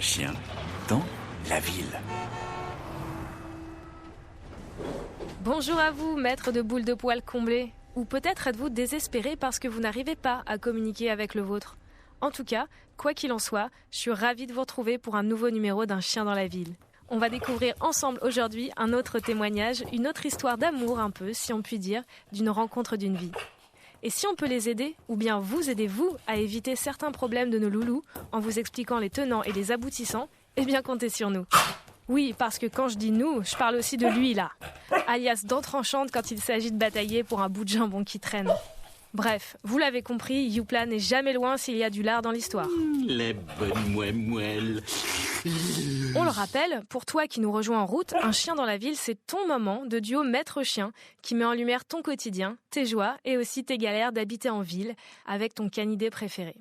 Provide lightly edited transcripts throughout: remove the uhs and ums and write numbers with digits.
chien dans la ville. Bonjour à vous, maître de boules de poils comblés. Ou peut-être êtes-vous désespéré parce que vous n'arrivez pas à communiquer avec le vôtre. En tout cas, quoi qu'il en soit, je suis ravie de vous retrouver pour un nouveau numéro d'un chien dans la ville. On va découvrir ensemble aujourd'hui un autre témoignage, une autre histoire d'amour un peu, si on peut dire, d'une rencontre d'une vie. Et si on peut les aider, ou bien vous aidez-vous à éviter certains problèmes de nos loulous en vous expliquant les tenants et les aboutissants, eh bien comptez sur nous. Oui, parce que quand je dis nous, je parle aussi de lui là, alias dent tranchante quand il s'agit de batailler pour un bout de jambon qui traîne. Bref, vous l'avez compris, Youpla n'est jamais loin s'il y a du lard dans l'histoire. Les bonnes moelles. On le rappelle, pour toi qui nous rejoins en route, un chien dans la ville, c'est ton moment de duo maître-chien qui met en lumière ton quotidien, tes joies et aussi tes galères d'habiter en ville avec ton canidé préféré.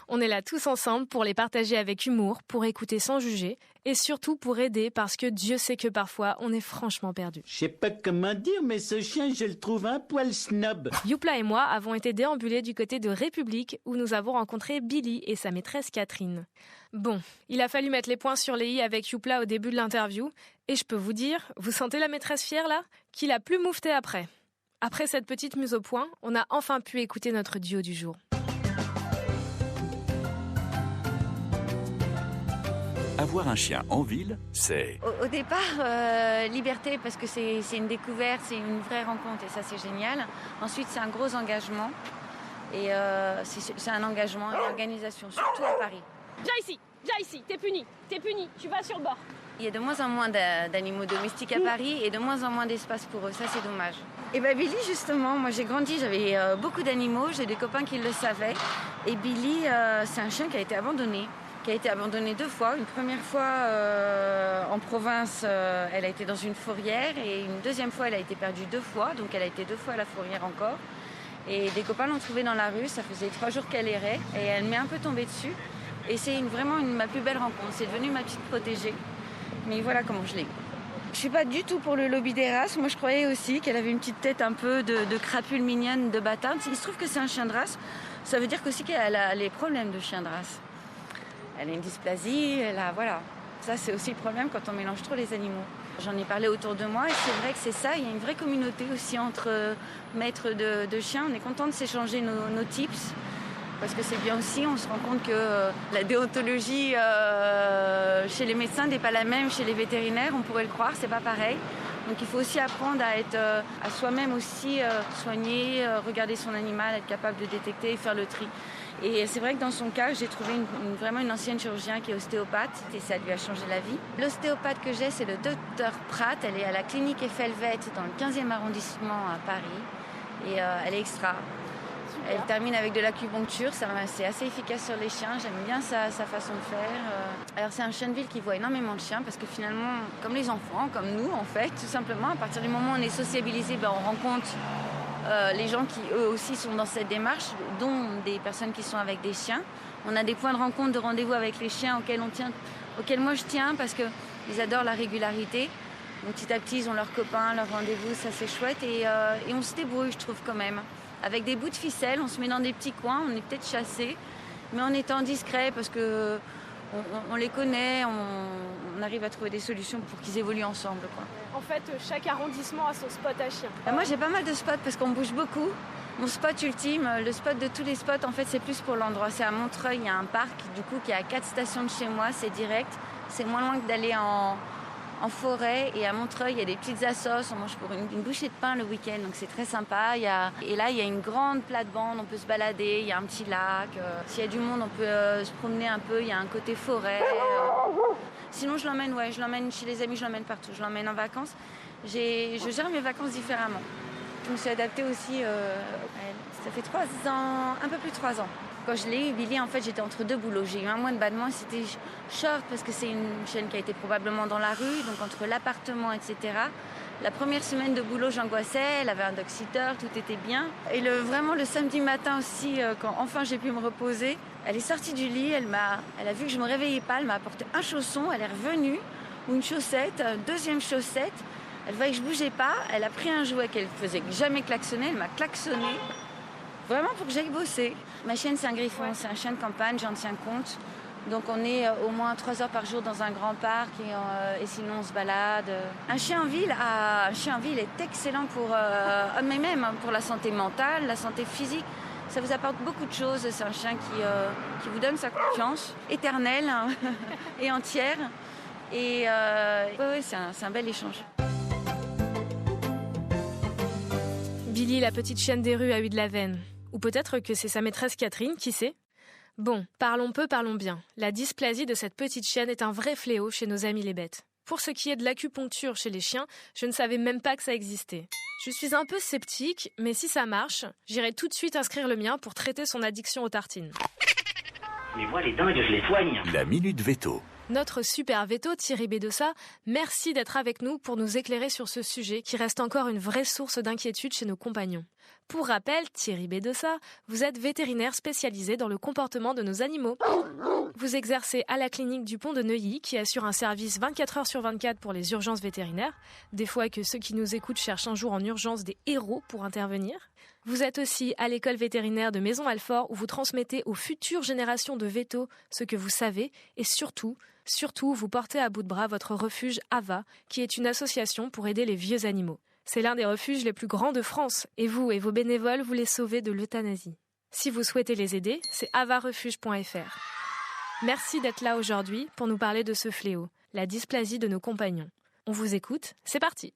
On est là tous ensemble pour les partager avec humour, pour écouter sans juger et surtout pour aider parce que Dieu sait que parfois on est franchement perdu. Je sais pas comment dire, mais ce chien, je le trouve un poil snob. Youpla et moi avons été déambulés du côté de République où nous avons rencontré Billy et sa maîtresse Catherine. Bon, il a fallu mettre les points sur les i avec Youpla au début de l'interview et je peux vous dire, vous sentez la maîtresse fière là, qu'il a plus moufté après. Après cette petite mise au point, on a enfin pu écouter notre duo du jour. Avoir un chien en ville, c'est... Au départ, liberté, parce que c'est une découverte, c'est une vraie rencontre et ça c'est génial. Ensuite, c'est un gros engagement et c'est un engagement, une organisation, surtout à Paris. Viens ici, t'es puni, tu vas sur le bord. Il y a de moins en moins d'animaux domestiques à Paris et de moins en moins d'espace pour eux, ça c'est dommage. Et Billy justement, moi j'ai grandi, j'avais beaucoup d'animaux, j'ai des copains qui le savaient. Et Billy, c'est un chien qui a été abandonné. Qui a été abandonnée 2 fois. Une première fois en province, elle a été dans une fourrière et une deuxième fois, elle a été perdue 2 fois. Donc elle a été 2 fois à la fourrière encore. Et des copains l'ont trouvée dans la rue, ça faisait 3 jours qu'elle errait et elle m'est un peu tombée dessus. Et c'est vraiment ma plus belle rencontre, c'est devenu ma petite protégée. Mais voilà comment je l'ai. Je suis pas du tout pour le lobby des races. Moi je croyais aussi qu'elle avait une petite tête un peu de crapule mignonne, de bâtarde. Il se trouve que c'est un chien de race. Ça veut dire aussi qu'elle a les problèmes de chien de race. Elle a une dysplasie, voilà. Ça, c'est aussi le problème quand on mélange trop les animaux. J'en ai parlé autour de moi et c'est vrai que c'est ça. Il y a une vraie communauté aussi entre maîtres de chiens. On est content de s'échanger nos tips parce que c'est bien aussi. On se rend compte que la déontologie chez les médecins n'est pas la même chez les vétérinaires. On pourrait le croire, c'est pas pareil. Donc il faut aussi apprendre à être à soi-même aussi soigner, regarder son animal, être capable de détecter et faire le tri. Et c'est vrai que dans son cas, j'ai trouvé vraiment une ancienne chirurgienne qui est ostéopathe et ça lui a changé la vie. L'ostéopathe que j'ai, c'est le docteur Pratt. Elle est à la clinique Effelvet dans le 15e arrondissement à Paris. Et elle est extra. Super. Elle termine avec de l'acupuncture. C'est assez efficace sur les chiens. J'aime bien sa façon de faire. Alors c'est un chien de ville qui voit énormément de chiens parce que finalement, comme les enfants, comme nous en fait, tout simplement, à partir du moment où on est sociabilisé, on rencontre les gens qui eux aussi sont dans cette démarche, dont des personnes qui sont avec des chiens. On a des points de rencontre, de rendez-vous avec les chiens auxquels moi je tiens parce qu'ils adorent la régularité. Donc petit à petit ils ont leurs copains, leurs rendez-vous, ça c'est chouette et on se débrouille je trouve quand même. Avec des bouts de ficelle, on se met dans des petits coins, on est peut-être chassés, mais en étant discret parce que on les connaît, on arrive à trouver des solutions pour qu'ils évoluent ensemble, quoi. En fait, chaque arrondissement a son spot à chien. Moi, j'ai pas mal de spots parce qu'on bouge beaucoup. Mon spot ultime, le spot de tous les spots, en fait, c'est plus pour l'endroit. C'est à Montreuil, il y a un parc, du coup, qui est à 4 stations de chez moi, c'est direct. C'est moins loin que d'aller en forêt. Et à Montreuil, il y a des petites assos, on mange pour une bouchée de pain le week-end, donc c'est très sympa. Et là, il y a une grande plate-bande, on peut se balader, il y a un petit lac. S'il y a du monde, on peut se promener un peu, il y a un côté forêt. Sinon, je l'emmène chez les amis, je l'emmène partout. Je l'emmène en vacances. Je gère mes vacances différemment. Je me suis adaptée aussi à elle. Ça fait 3 ans, un peu plus de 3 ans. Quand je l'ai eu, Billy, en fait, j'étais entre 2 boulots. J'ai eu un mois de battement et c'était short parce que c'est une chienne qui a été probablement dans la rue, donc entre l'appartement, etc. La première semaine de boulot, j'angoissais. Elle avait un dog-sitter, tout était bien. Et vraiment, le samedi matin aussi, quand enfin j'ai pu me reposer, elle est sortie du lit, elle a vu que je me réveillais pas, elle m'a apporté un chausson, elle est revenue, ou une chaussette, deuxième chaussette. Elle voyait que je bougeais pas, elle a pris un jouet qu'elle faisait jamais klaxonner, elle m'a klaxonné, vraiment pour que j'aille bosser. Ma chienne, c'est un griffon, c'est un chien de campagne, j'en tiens compte. Donc on est au moins 3 heures par jour dans un grand parc et sinon on se balade. Un chien en ville est excellent mais même pour la santé mentale, la santé physique. Ça vous apporte beaucoup de choses. C'est un chien qui vous donne sa confiance éternelle et entière. Et c'est un bel échange. Billy, la petite chienne des rues, a eu de la veine. Ou peut-être que c'est sa maîtresse Catherine, qui sait ? Bon, parlons peu, parlons bien. La dysplasie de cette petite chienne est un vrai fléau chez nos amis les bêtes. Pour ce qui est de l'acupuncture chez les chiens, je ne savais même pas que ça existait. Je suis un peu sceptique, mais si ça marche, j'irai tout de suite inscrire le mien pour traiter son addiction aux tartines. Mais moi, les dingues, je les soigne. La Minute Veto. Notre super veto, Thierry Bedossa, merci d'être avec nous pour nous éclairer sur ce sujet qui reste encore une vraie source d'inquiétude chez nos compagnons. Pour rappel, Thierry Bedossa, vous êtes vétérinaire spécialisé dans le comportement de nos animaux. Vous exercez à la clinique du Pont de Neuilly qui assure un service 24 heures sur 24 pour les urgences vétérinaires, des fois que ceux qui nous écoutent cherchent un jour en urgence des héros pour intervenir. Vous êtes aussi à l'école vétérinaire de Maison-Alfort où vous transmettez aux futures générations de vétos ce que vous savez et surtout, vous portez à bout de bras votre refuge AVA, qui est une association pour aider les vieux animaux. C'est l'un des refuges les plus grands de France et vous et vos bénévoles vous les sauvez de l'euthanasie. Si vous souhaitez les aider, c'est avarefuge.fr. Merci d'être là aujourd'hui pour nous parler de ce fléau, la dysplasie de nos compagnons. On vous écoute, c'est parti.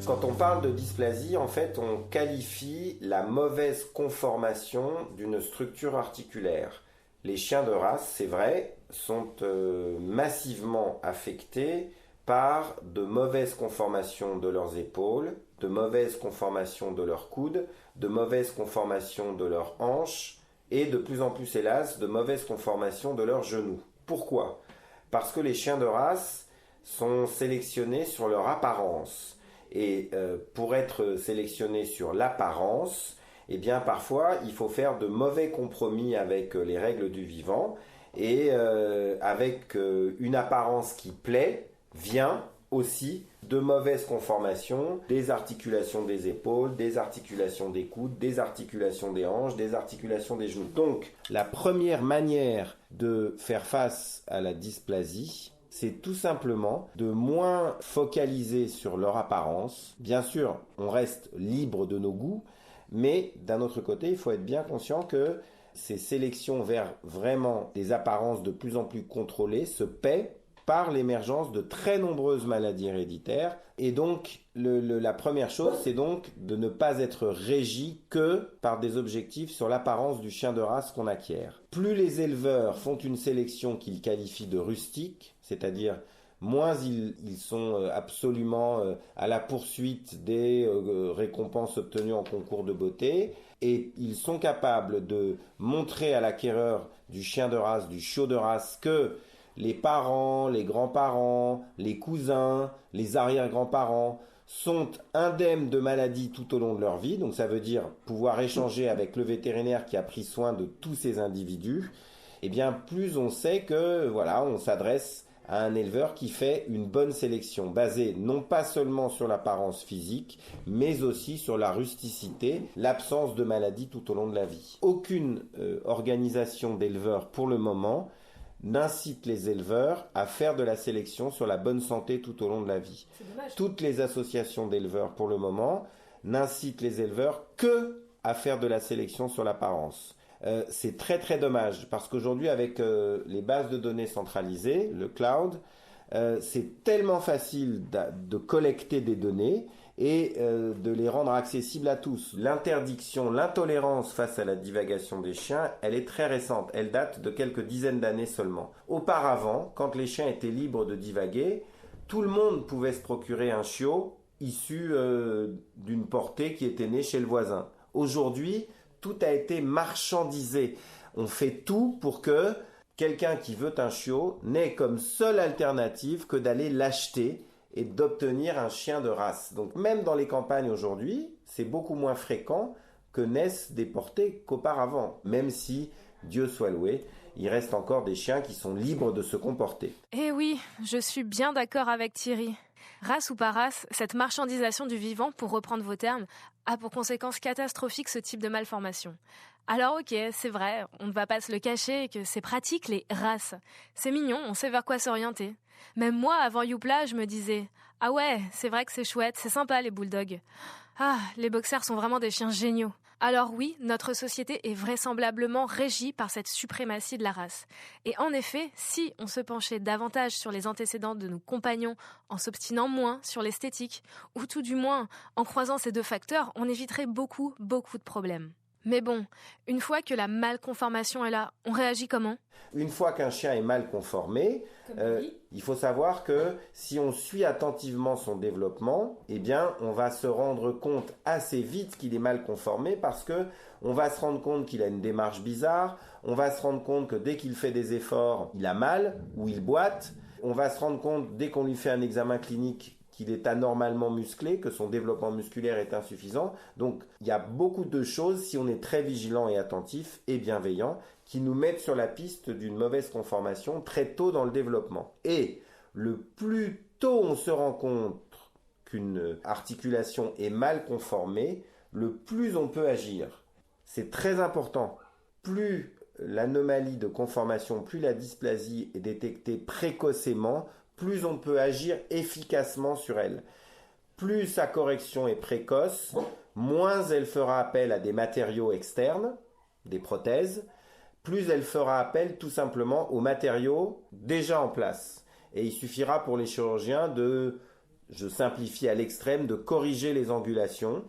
Quand on parle de dysplasie, en fait, on qualifie la mauvaise conformation d'une structure articulaire. Les chiens de race, c'est vrai, sont massivement affectés par de mauvaises conformations de leurs épaules, de mauvaises conformations de leurs coudes, de mauvaises conformations de leurs hanches et de plus en plus, hélas, de mauvaises conformations de leurs genoux. Pourquoi ? Parce que les chiens de race sont sélectionnés sur leur apparence. Et pour être sélectionné sur l'apparence, eh bien parfois il faut faire de mauvais compromis avec les règles du vivant et avec une apparence qui plaît vient aussi de mauvaises conformations, des articulations des épaules, des articulations des coudes, des articulations des hanches, des articulations des genoux. Donc la première manière de faire face à la dysplasie, c'est tout simplement de moins focaliser sur leur apparence. Bien sûr, on reste libre de nos goûts, mais d'un autre côté, il faut être bien conscient que ces sélections vers vraiment des apparences de plus en plus contrôlées se paient par l'émergence de très nombreuses maladies héréditaires. Et donc, la première chose, c'est donc de ne pas être régi que par des objectifs sur l'apparence du chien de race qu'on acquiert. Plus les éleveurs font une sélection qu'ils qualifient de rustique, c'est-à-dire moins ils sont absolument à la poursuite des récompenses obtenues en concours de beauté, et ils sont capables de montrer à l'acquéreur du chien de race, du chiot de race, que les parents, les grands-parents, les cousins, les arrière-grands-parents sont indemnes de maladies tout au long de leur vie. Donc ça veut dire pouvoir échanger avec le vétérinaire qui a pris soin de tous ces individus. Et bien plus on sait que voilà, on s'adresse à un éleveur qui fait une bonne sélection, basée non pas seulement sur l'apparence physique, mais aussi sur la rusticité, l'absence de maladies tout au long de la vie. Aucune organisation d'éleveurs pour le moment n'incite les éleveurs à faire de la sélection sur la bonne santé tout au long de la vie. Toutes les associations d'éleveurs pour le moment n'incitent les éleveurs que à faire de la sélection sur l'apparence. C'est très très dommage parce qu'aujourd'hui avec les bases de données centralisées, le cloud, c'est tellement facile de collecter des données et de les rendre accessibles à tous. L'interdiction, l'intolérance face à la divagation des chiens, elle est très récente. Elle date de quelques dizaines d'années seulement. Auparavant, quand les chiens étaient libres de divaguer, tout le monde pouvait se procurer un chiot issu d'une portée qui était née chez le voisin. Aujourd'hui, tout a été marchandisé. On fait tout pour que quelqu'un qui veut un chiot n'ait comme seule alternative que d'aller l'acheter et d'obtenir un chien de race. Donc même dans les campagnes aujourd'hui, c'est beaucoup moins fréquent que naissent des portées qu'auparavant, même si, Dieu soit loué, il reste encore des chiens qui sont libres de se comporter. Eh oui, je suis bien d'accord avec Thierry. Race ou pas race, cette marchandisation du vivant, pour reprendre vos termes, a pour conséquence catastrophique ce type de malformation. Alors ok, c'est vrai, on ne va pas se le cacher que c'est pratique les races. C'est mignon, on sait vers quoi s'orienter. Même moi, avant Youpla, je me disais « Ah ouais, c'est vrai que c'est chouette, c'est sympa les bulldogs. Ah, les boxers sont vraiment des chiens géniaux. » Alors oui, notre société est vraisemblablement régie par cette suprématie de la race. Et en effet, si on se penchait davantage sur les antécédents de nos compagnons en s'obstinant moins sur l'esthétique, ou tout du moins en croisant ces deux facteurs, on éviterait beaucoup de problèmes. Mais bon, une fois que la malconformation est là, on réagit comment ? Une fois qu'un chien est mal conformé, il faut savoir que si on suit attentivement son développement, eh bien, on va se rendre compte assez vite qu'il est mal conformé parce que on va se rendre compte qu'il a une démarche bizarre, on va se rendre compte que dès qu'il fait des efforts, il a mal ou il boite, on va se rendre compte dès qu'on lui fait un examen clinique qu'il est anormalement musclé, que son développement musculaire est insuffisant. Donc, il y a beaucoup de choses, si on est très vigilant et attentif et bienveillant, qui nous mettent sur la piste d'une mauvaise conformation très tôt dans le développement. Et le plus tôt on se rend compte qu'une articulation est mal conformée, le plus on peut agir. C'est très important. Plus l'anomalie de conformation, plus la dysplasie est détectée précocement, plus on peut agir efficacement sur elle. Plus sa correction est précoce, moins elle fera appel à des matériaux externes, des prothèses, plus elle fera appel tout simplement aux matériaux déjà en place. Et il suffira pour les chirurgiens de, je simplifie à l'extrême, de corriger les angulations.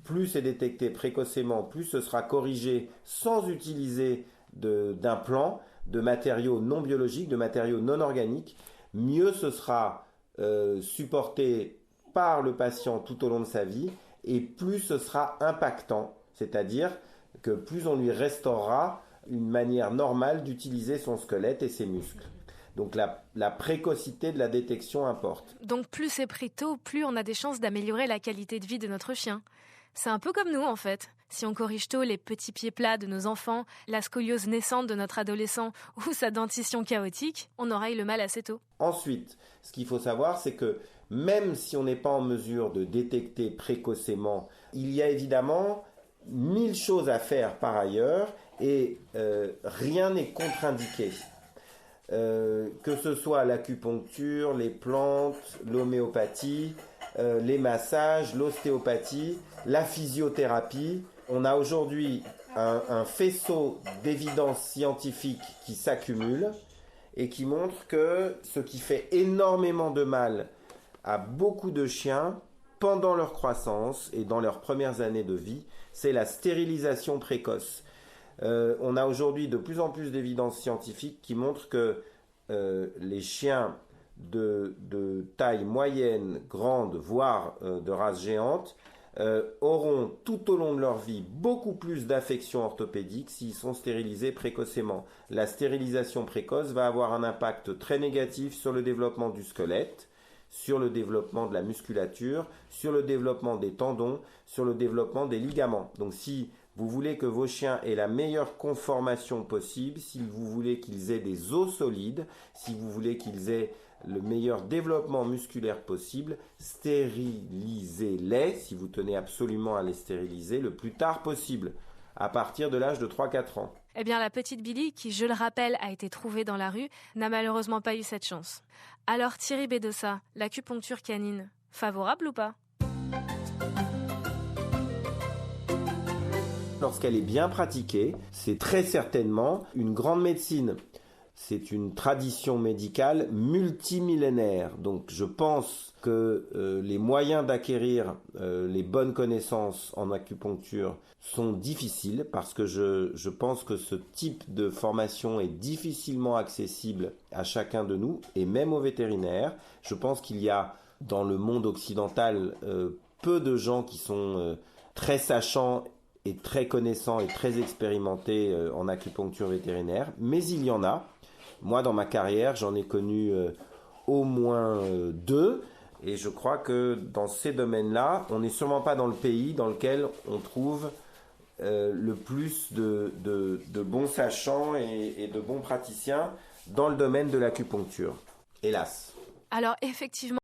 Plus c'est détecté précocement, plus ce sera corrigé sans utiliser d'implants, de matériaux non biologiques, de matériaux non organiques. Mieux ce sera supporté par le patient tout au long de sa vie et plus ce sera impactant, c'est-à-dire que plus on lui restaurera une manière normale d'utiliser son squelette et ses muscles. Donc la précocité de la détection importe. Donc plus c'est pris tôt, plus on a des chances d'améliorer la qualité de vie de notre chien. C'est un peu comme nous en fait. Si on corrige tôt les petits pieds plats de nos enfants, la scoliose naissante de notre adolescent ou sa dentition chaotique, on aura eu le mal assez tôt. Ensuite, ce qu'il faut savoir, c'est que même si on n'est pas en mesure de détecter précocement, il y a évidemment 1000 choses à faire par ailleurs et rien n'est contre-indiqué. Que ce soit l'acupuncture, les plantes, l'homéopathie, les massages, l'ostéopathie, la physiothérapie. On a aujourd'hui un faisceau d'évidences scientifiques qui s'accumulent et qui montre que ce qui fait énormément de mal à beaucoup de chiens pendant leur croissance et dans leurs premières années de vie, c'est la stérilisation précoce. On a aujourd'hui de plus en plus d'évidences scientifiques qui montrent que les chiens de taille moyenne, grande, voire de race géante, auront tout au long de leur vie beaucoup plus d'affections orthopédiques s'ils sont stérilisés précocement. La stérilisation précoce va avoir un impact très négatif sur le développement du squelette, sur le développement de la musculature, sur le développement des tendons, sur le développement des ligaments. Donc si vous voulez que vos chiens aient la meilleure conformation possible, si vous voulez qu'ils aient des os solides, si vous voulez qu'ils aient le meilleur développement musculaire possible, stérilisez-les, si vous tenez absolument à les stériliser, le plus tard possible, à partir de l'âge de 3-4 ans. Eh bien, la petite Billy, qui, je le rappelle, a été trouvée dans la rue, n'a malheureusement pas eu cette chance. Alors, Thierry Bedossa, l'acupuncture canine, favorable ou pas ? Lorsqu'elle est bien pratiquée, c'est très certainement une grande médecine. C'est une tradition médicale multimillénaire. Donc je pense que les moyens d'acquérir les bonnes connaissances en acupuncture sont difficiles parce que je pense que ce type de formation est difficilement accessible à chacun de nous et même aux vétérinaires. Je pense qu'il y a dans le monde occidental peu de gens qui sont très sachants et très connaissants et très expérimentés en acupuncture vétérinaire, mais il y en a. Moi, dans ma carrière, j'en ai connu au moins 2, et je crois que dans ces domaines-là, on n'est sûrement pas dans le pays dans lequel on trouve le plus de bons sachants et de bons praticiens dans le domaine de l'acupuncture. Hélas. Alors effectivement,